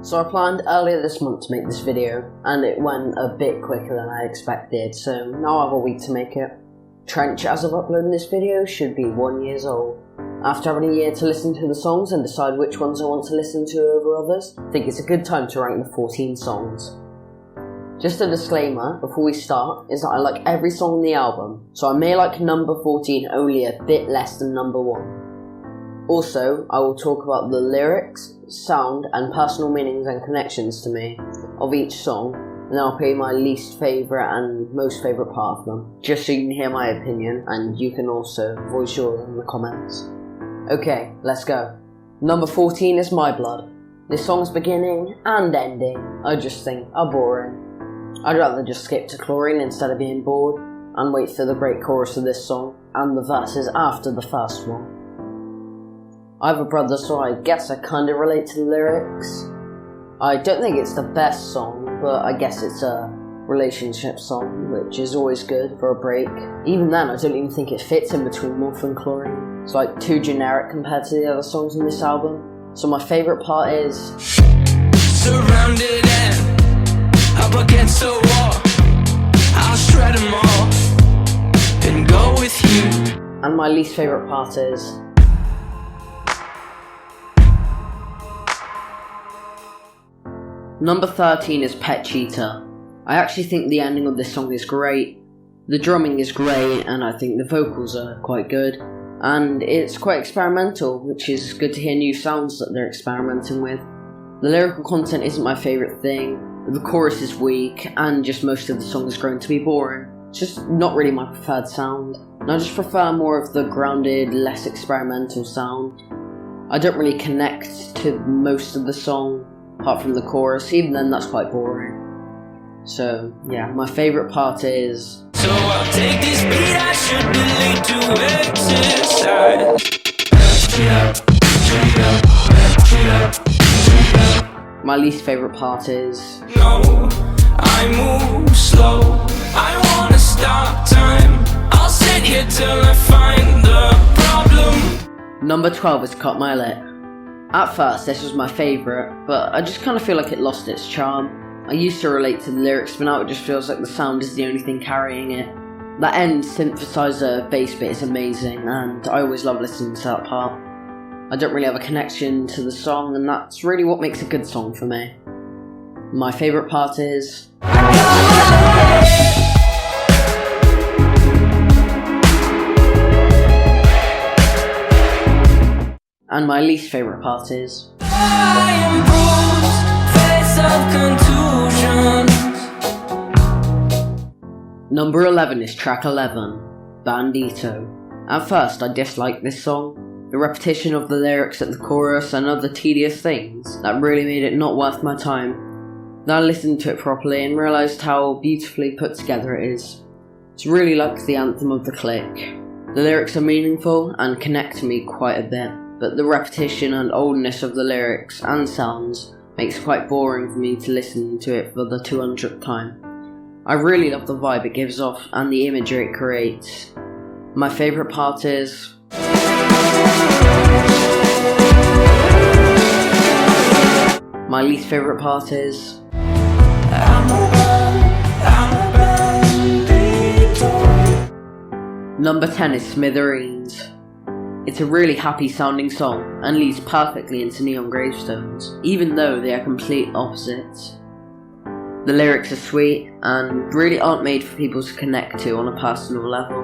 So I planned earlier this month to make this video, and it went a bit quicker than I expected, so now I have a week to make it. Trench, as of uploading this video, should be 1 year old. After having a year to listen to the songs and decide which ones I want to listen to over others, I think it's a good time to rank the 14 songs. Just a disclaimer before we start is that I like every song on the album, so I may like number 14 only a bit less than number 1. Also, I will talk about the lyrics, sound and personal meanings and connections to me of each song, and then I'll play my least favourite and most favourite part of them, just so you can hear my opinion and you can also voice yours in the comments. Okay, let's go. Number 14 is My Blood. This song's beginning and ending I just think are boring. I'd rather just skip to Chlorine instead of being bored and wait for the great chorus of this song and the verses after the first one. I have a brother, so I guess I kinda relate to the lyrics. I don't think it's the best song, but I guess it's a relationship song, which is always good for a break. Even then, I don't even think it fits in between Morph and Chlorine. It's like too generic compared to the other songs on this album. So my favourite part is surrounded and up against the wall, I'll shred them all and go with you. And my least favourite part is Number 13 is Pet Cheetah. I actually think the ending of this song is great. The drumming is great and I think the vocals are quite good. And it's quite experimental, which is good to hear new sounds that they're experimenting with. The lyrical content isn't my favourite thing, the chorus is weak and just most of the song is grown to be boring. It's just not really my preferred sound. And I just prefer more of the grounded, less experimental sound. I don't really connect to most of the song, apart from the chorus. Even then that's quite boring. So yeah, my favourite part is so I'll take this beat, I should delete to exercise. My least favourite part is no, I move slow, I wanna stop time, I'll sit here till I find the problem. Number 12 is Cut My Lip. At first this was my favourite, but I just kind of feel like it lost its charm. I used to relate to the lyrics, but now it just feels like the sound is the only thing carrying it. That end synthesizer bass bit is amazing, and I always love listening to that part. I don't really have a connection to the song, and that's really what makes a good song for me. My favourite part is and my least favourite part is Number 11 is track 11, Bandito. At first I disliked this song. The repetition of the lyrics at the chorus and other tedious things that really made it not worth my time. Then I listened to it properly and realised how beautifully put together it is. It's really like the anthem of the clique. The lyrics are meaningful and connect to me quite a bit, but the repetition and oldness of the lyrics and sounds makes it quite boring for me to listen to it for the 200th time. I really love the vibe it gives off and the imagery it creates. My favourite part is my least favourite part is Number 10 is Smithereens. It's a really happy sounding song and leads perfectly into Neon Gravestones, even though they are complete opposites. The lyrics are sweet and really aren't made for people to connect to on a personal level.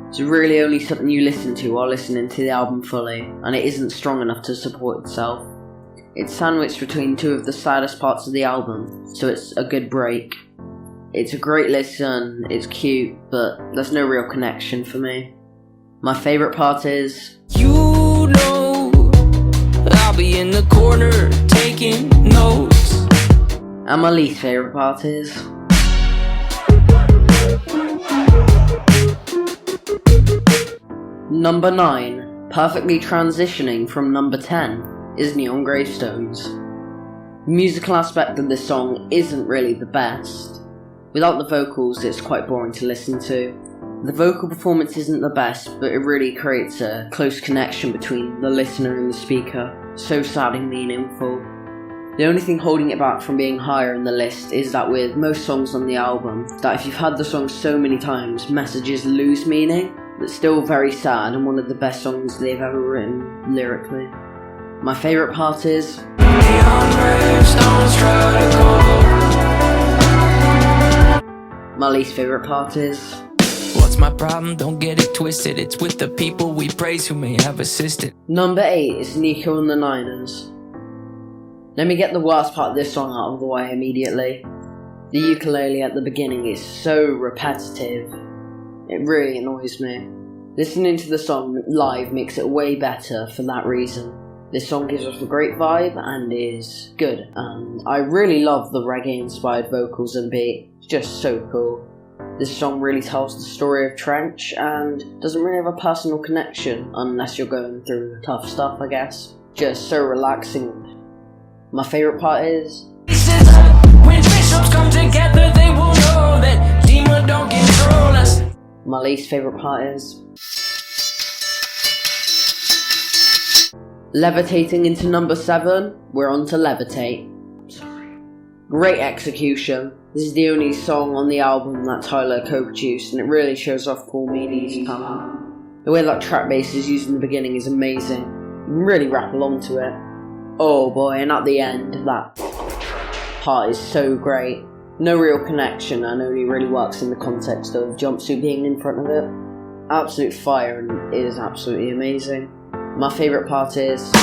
It's really only something you listen to while listening to the album fully, and it isn't strong enough to support itself. It's sandwiched between two of the saddest parts of the album, so it's a good break. It's a great listen, it's cute, but there's no real connection for me. My favourite part is you know I'll be in the corner taking notes. And my least favourite part is Number 9, perfectly transitioning from number 10, is Neon Gravestones. The musical aspect of this song isn't really the best. Without the vocals, it's quite boring to listen to. The vocal performance isn't the best, but it really creates a close connection between the listener and the speaker. So sad and meaningful. The only thing holding it back from being higher in the list is that with most songs on the album, that if you've had the song so many times, messages lose meaning. It's still very sad and one of the best songs they've ever written lyrically. My favourite part is my least favourite part is what's my problem? Don't get it twisted. It's with the people we praise who may have assisted. Number 8 is Nico and the Niners. Let me get the worst part of this song out of the way immediately. The ukulele at the beginning is so repetitive. It really annoys me. Listening to the song live makes it way better for that reason. This song gives off a great vibe and is good, and I really love the reggae-inspired vocals and beat. It's just so cool. This song really tells the story of Trench and doesn't really have a personal connection unless you're going through tough stuff, I guess. Just so relaxing. My favourite part is when bishops come together, they will know that demon don't control us. My least favourite part is Levitating into number 7. We're on to Levitate. Great execution. This is the only song on the album that Tyler co-produced, and it really shows off Paul Meany's talent. The way that track bass is used in the beginning is amazing. You can really rap along to it. Oh boy, and at the end, that part is so great. No real connection and only really works in the context of Jumpsuit being in front of it. Absolute fire and it is absolutely amazing. My favourite part is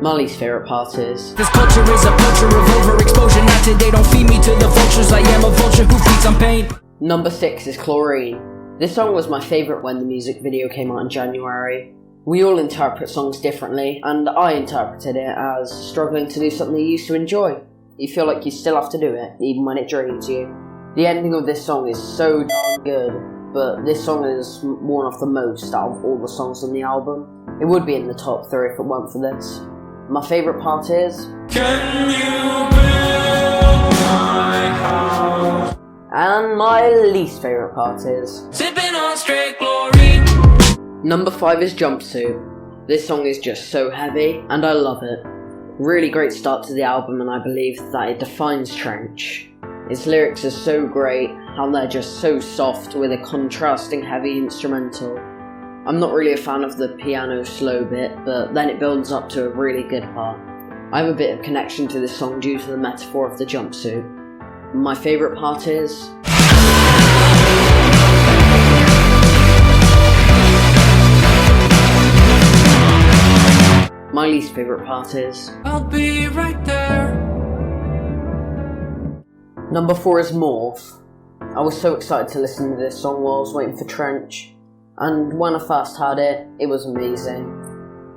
my least favourite part is this culture is a culture of overexposure. Not today, don't feed me to the vultures. I am a vulture who feeds on pain. Number 6 is Chlorine. This song was my favourite when the music video came out in January. We all interpret songs differently, and I interpreted it as struggling to do something you used to enjoy. You feel like you still have to do it, even when it drains you. The ending of this song is so darn good, but this song is worn off the most out of all the songs on the album. It would be in the top 3 if it weren't for this. My favourite part is Can you build my house? And my least favourite part is sipping on straight chlorine. Number 5 is Jumpsuit. This song is just so heavy, and I love it. Really great start to the album, and I believe that it defines Trench. Its lyrics are so great, how they're just so soft with a contrasting heavy instrumental. I'm not really a fan of the piano slow bit, but then it builds up to a really good part. I have a bit of connection to this song due to the metaphor of the jumpsuit. My favourite part is my least favourite part is I'll be right there. Number 4 is Morph. I was so excited to listen to this song while I was waiting for Trench, and when I first heard it, it was amazing.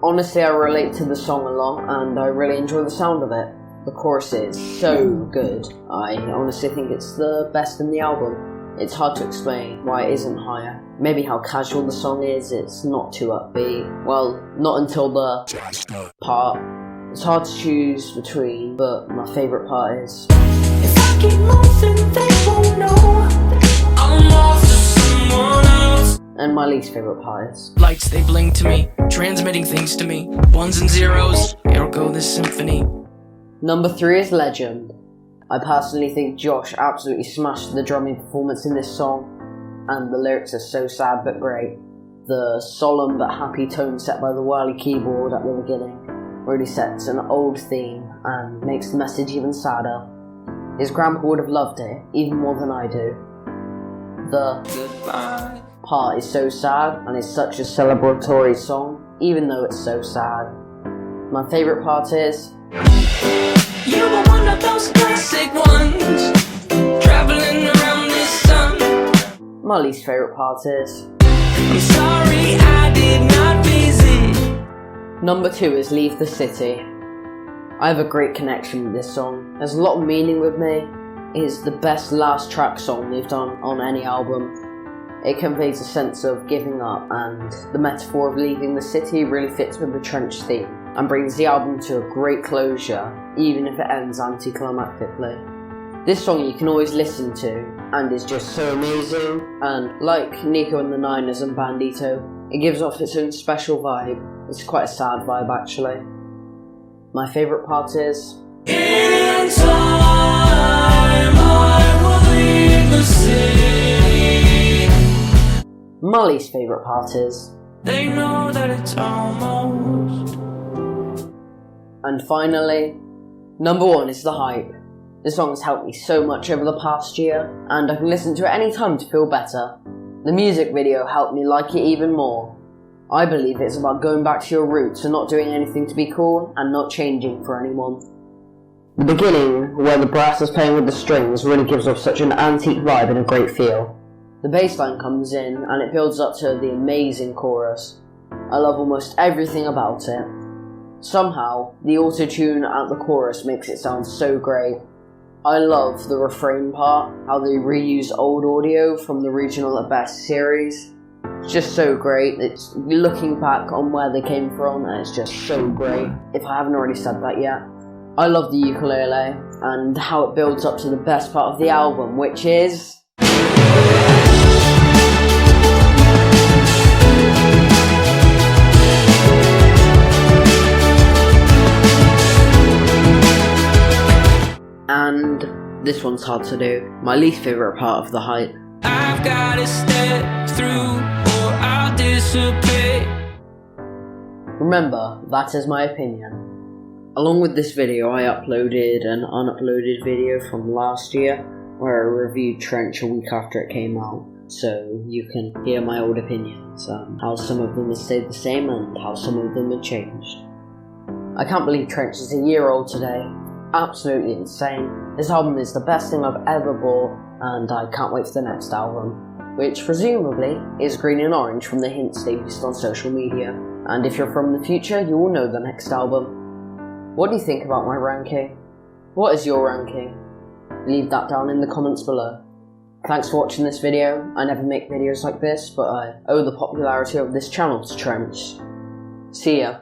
Honestly, I relate to the song a lot, and I really enjoy the sound of it. The chorus is so good. I honestly think it's the best in the album. It's hard to explain why it isn't higher. Maybe how casual the song is, it's not too upbeat. Well, not until the part. It's hard to choose between, but my favourite part is If I keep moving, they won't know I'm off to someone else. And my least favourite part is Lights, they blink to me, transmitting things to me. Ones and zeros, here go this symphony. Number 3 is Legend. I personally think Josh absolutely smashed the drumming performance in this song, and the lyrics are so sad but great. The solemn but happy tone set by the whirly keyboard at the beginning really sets an old theme and makes the message even sadder. His grandpa would have loved it, even more than I do. The Goodbye part is so sad, and it's such a celebratory song, even though it's so sad. My favourite part is you were one of those classic ones, traveling around this sun. my least favourite part is I'm sorry I did not visit. Number 2 is Leave the City. I have a great connection with this song. There's a lot of meaning with me. It is the best last track song they've done on any album. It conveys a sense of giving up, and the metaphor of leaving the city really fits with the Trench theme and brings the album to a great closure, even if it ends anticlimactically. This song you can always listen to and is just so amazing, and like Nico and the Niners and Bandito, It gives off its own special vibe. It's quite a sad vibe actually. My favourite part is... In time I will leave the city. Molly's favourite part is... They know that it's almost. And finally, number 1 is The Hype. This song has helped me so much over the past year, and I can listen to it any time to feel better. The music video helped me like it even more. I believe it's about going back to your roots and not doing anything to be cool and not changing for anyone. The beginning, where the brass is playing with the strings, really gives off such an antique vibe and a great feel. The bass line comes in and it builds up to the amazing chorus. I love almost everything about it. Somehow, the auto-tune at the chorus makes it sound so great. I love the refrain part, how they reuse old audio from the Regional at Best series. It's just so great. It's looking back on where they came from and it's just so great, if I haven't already said that yet. I love the ukulele and how it builds up to the best part of the album, which is... And this one's hard to do. My least favourite part of The Hype. I've gotta step through or I'll disappear. Remember, that is my opinion. Along with this video, I uploaded an unuploaded video from last year where I reviewed Trench a week after it came out. So you can hear my old opinions, how some of them have stayed the same and how some of them have changed. I can't believe Trench is a year old today. Absolutely insane. This album is the best thing I've ever bought, and I can't wait for the next album, which presumably is Green and Orange from the hints they used on social media. And if you're from the future, you will know the next album. What do you think about my ranking? What is your ranking? Leave that down in the comments below. Thanks for watching this video. I never make videos like this, but I owe the popularity of this channel to Trench. See ya.